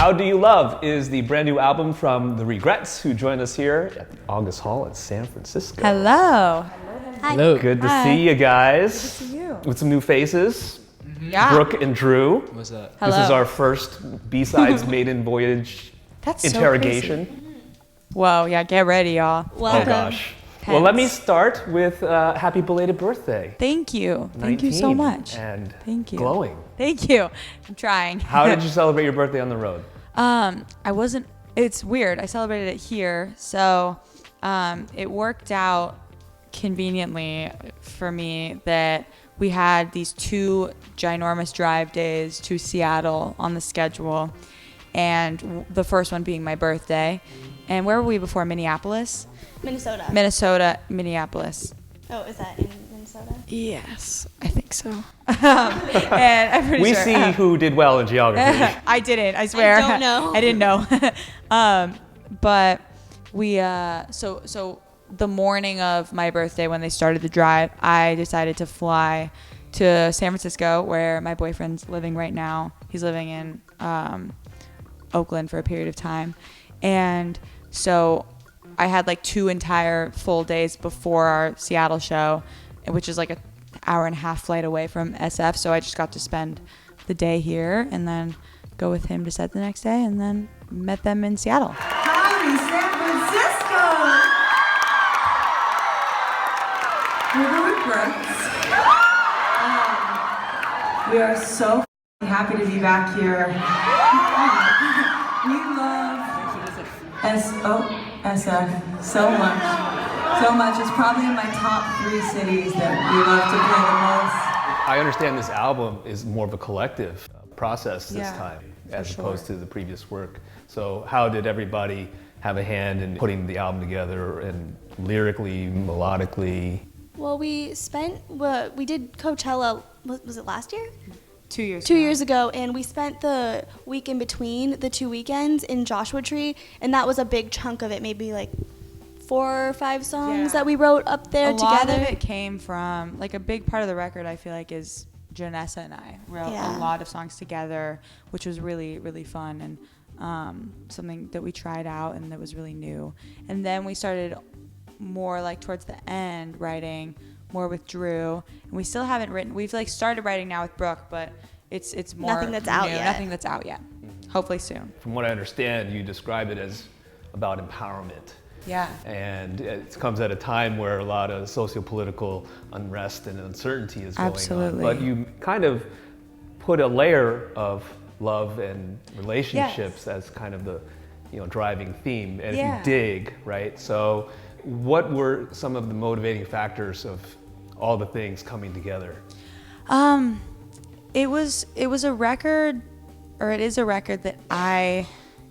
How Do You Love is the brand new album from The Regrets, who joined us here at the August Hall in San Francisco. Hello. Hi. Hello. Good to see you guys. Good to see you. With some new faces. Yeah. Brooke and Drew. What's up? This is our first B-Sides maiden voyage That's interrogation. So crazy. Whoa, yeah, get ready, y'all. Welcome. Oh gosh. Well, let me start with happy belated birthday. Thank you. 19, Thank you so much. And Thank you. glowing. Thank you. I'm trying. How did you celebrate your birthday on the road? It's weird. I celebrated it here. So it worked out conveniently for me that we had these 2 ginormous drive days to Seattle on the schedule. And the first one being my birthday. And where were we before? Minneapolis? Minnesota. Minneapolis. Oh, is that in Minnesota? Yes, I think so. And I'm pretty We sure. see who did well in geography. I didn't. I swear. I don't know. I didn't know. But we so the morning of my birthday when they started the drive, I decided to fly to San Francisco where my boyfriend's living right now. He's living in Oakland for a period of time, and so I had like 2 entire full days before our Seattle show, which is like an hour and a half flight away from SF. So I just got to spend the day here and then go with him to set the next day, and then met them in Seattle. Howdy, San Francisco! We're the Regrets. We are so happy to be back here. We love SF so much. So much. It's probably in my top 3 cities that we love to play the most. I understand this album is more of a collective process this time as sure. opposed to the previous work. So how did everybody have a hand in putting the album together, and lyrically, melodically? Well, we did Coachella, was it last year? 2 years 2 years ago, and we spent the week in between the 2 weekends in Joshua Tree, and that was a big chunk of it, maybe like 4 or 5 songs that we wrote up there together. A lot of it came from, like, a big part of the record, I feel like, is Janessa and I wrote a lot of songs together, which was really, really fun, and something that we tried out and that was really new. And then we started more like towards the end writing more with Drew, and we still haven't written. We've like started writing now with Brooke, but it's more Nothing that's out new, yet. Nothing that's out yet. Hopefully soon. From what I understand, you describe it as about empowerment. Yeah. And it comes at a time where a lot of socio-political unrest and uncertainty is going Absolutely. on. But you kind of put a layer of love and relationships as kind of the driving theme. And if you dig, right? So what were some of the motivating factors of all the things coming together? It was a record, or it is a record that I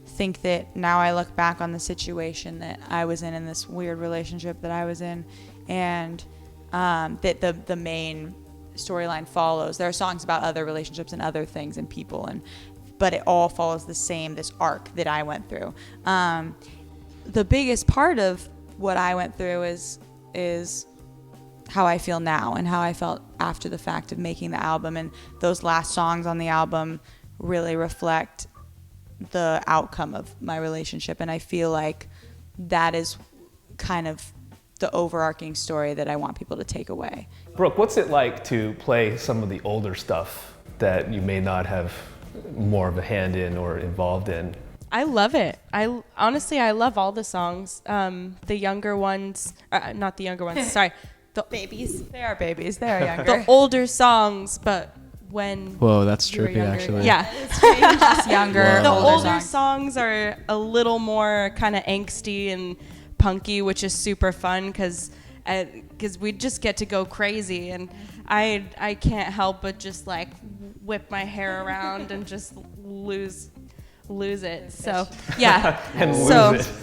think that now I look back on the situation that I was in this weird relationship that I was in, and that the main storyline follows. There are songs about other relationships and other things and people, but it all follows this arc that I went through. The biggest part of what I went through is how I feel now and how I felt after the fact of making the album, and those last songs on the album really reflect the outcome of my relationship, and I feel like that is kind of the overarching story that I want people to take away. Brooke, what's it like to play some of the older stuff that you may not have more of a hand in or involved in? I love it. Honestly, I love all the songs. The younger ones, not the younger ones, sorry. The Babies. They are babies. They are younger. The older songs, but when Whoa, that's you were trippy, younger, actually. Yeah. Just younger, The older older songs. songs are a little more kind of angsty and punky, which is super fun because we just get to go crazy, and I can't help but just like whip my hair around and just lose it. So yeah, And so lose it.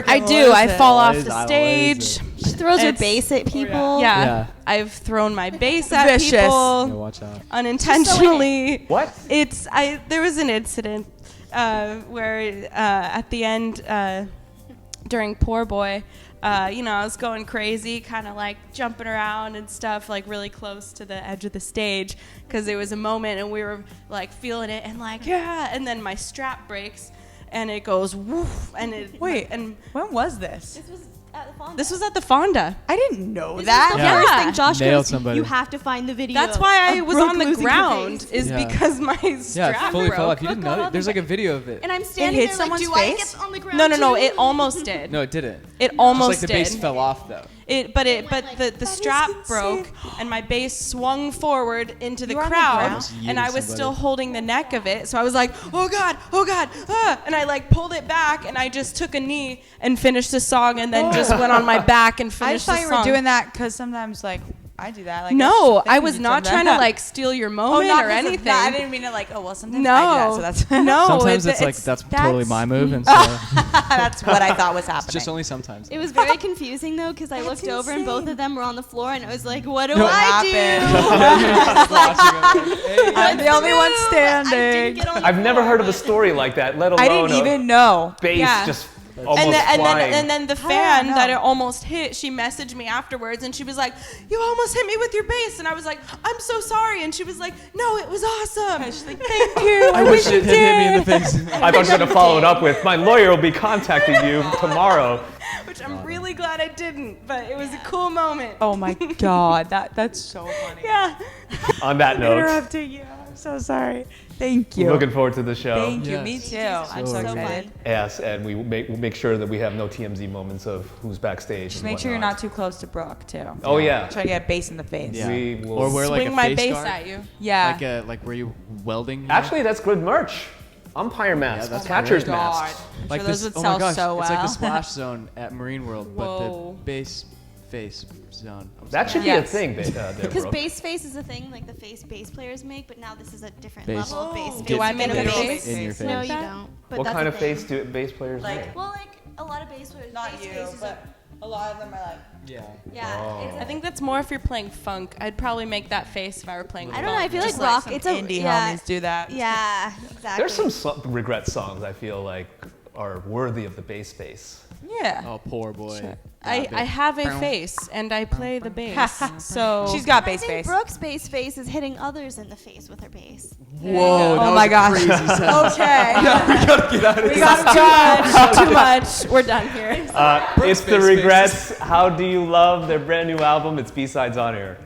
I do. I fall off the stage. She throws her It's- bass at people. Yeah. I've thrown my bass at Vicious. people Yeah, watch out. unintentionally. What? There was an incident where at the end during Poor Boy, I was going crazy, kind of like jumping around and stuff, like really close to the edge of the stage, because it was a moment and we were like feeling it and like, yeah, and then my strap breaks. and it goes woof, and it Wait, and when was this? This was at the Fonda. this was at the Fonda. I didn't know This that. is the Yeah. first thing Josh Nailed goes, somebody. you have to find the video. That's why I of was Brooke on the losing her ground, face. is Yeah. because my Yeah, strap it fully broke. fell off. You didn't Brooke got know all it? There's the like a video of it. And I'm standing hit there someone's like, do I face? get on the ground No, too? it almost did. No, it didn't. It Just almost like the did. base fell off though. But the That is strap insane. broke and my base swung forward into the You were on the crowd, ground? Almost and I was yeeted still somebody. holding the neck of it. So I was like, oh god, ah, and I like pulled it back and I just took a knee and finished the song and then just went on my back and I finished just thought the you song. were doing that because sometimes like I do that. Like No, I I was not trying to like steal your moment not or 'cause of anything. that. I didn't mean to like. Oh well, sometimes No, I do that. So that's no. Sometimes it's like that's totally my move, and so that's what I thought was it's happening. just only sometimes. It was very confusing though because I That's looked over and both insane. of them were on the floor and I was like, what do No. I do? I'm the only one I didn't standing. get on the I've never floor, heard of a but- story like that, let alone I didn't even know. a bass Yeah. just almost And then the fan no. that it almost hit, she messaged me afterwards and she was like, you almost hit me with your bass. And I was like, I'm so sorry. And she was like, no, it was awesome. Thank you. I wish it had hit me in the face. I thought you were going to follow it up with, my lawyer will be contacting you tomorrow. Which I'm really glad I didn't, but it was a cool moment. Oh my god, that's so funny. Yeah. On that note, Interrupting you. I'm so sorry. Thank you. looking forward to the show. Thank you. Yes. Me too. I'm so So excited. Yes, and we'll make sure that we have no TMZ moments of who's backstage. Just and make sure you're whatnot. not too close to Brooke too. Oh yeah. Try to get a bass in the face. Yeah. We will Or wear like Swing a my face bass guard. at you. Yeah. Like were you welding? here? Actually, that's good merch. Umpire mask, that's catcher's great. mask. I'm like sure those would oh sell my gosh, so it's like the well. splash zone at Marine World, but Whoa. the base face zone. I'm That should sorry. be a Yes. thing, there, Because Brooke. bass face is a thing like the face bass players make, but now this is a different Bass. level of bass face. Do I make Get a bass face? in your face. No, you that? don't. But What that's kind a of thing. face do bass players Like- make? Well, like a lot of bass players. Not bass you, faces but a lot of them are like. Yeah. yeah. Oh. It's I think that's more if you're playing funk. I'd probably make that face if I were playing I funk. don't know. I feel like Just rock. some It's a indie yeah, homies do that. Yeah, exactly. There's some regret songs I feel like are worthy of the bass face. Yeah. Oh, poor boy. I have a face and I play the bass. So She's got I bass think face. Brooke's bass face is hitting others in the face with her bass. Whoa. Oh my gosh. Okay. we got too much. We're done here. It's the Bass Regrets. How Do You Love? Their brand new album. It's B-Sides on Air.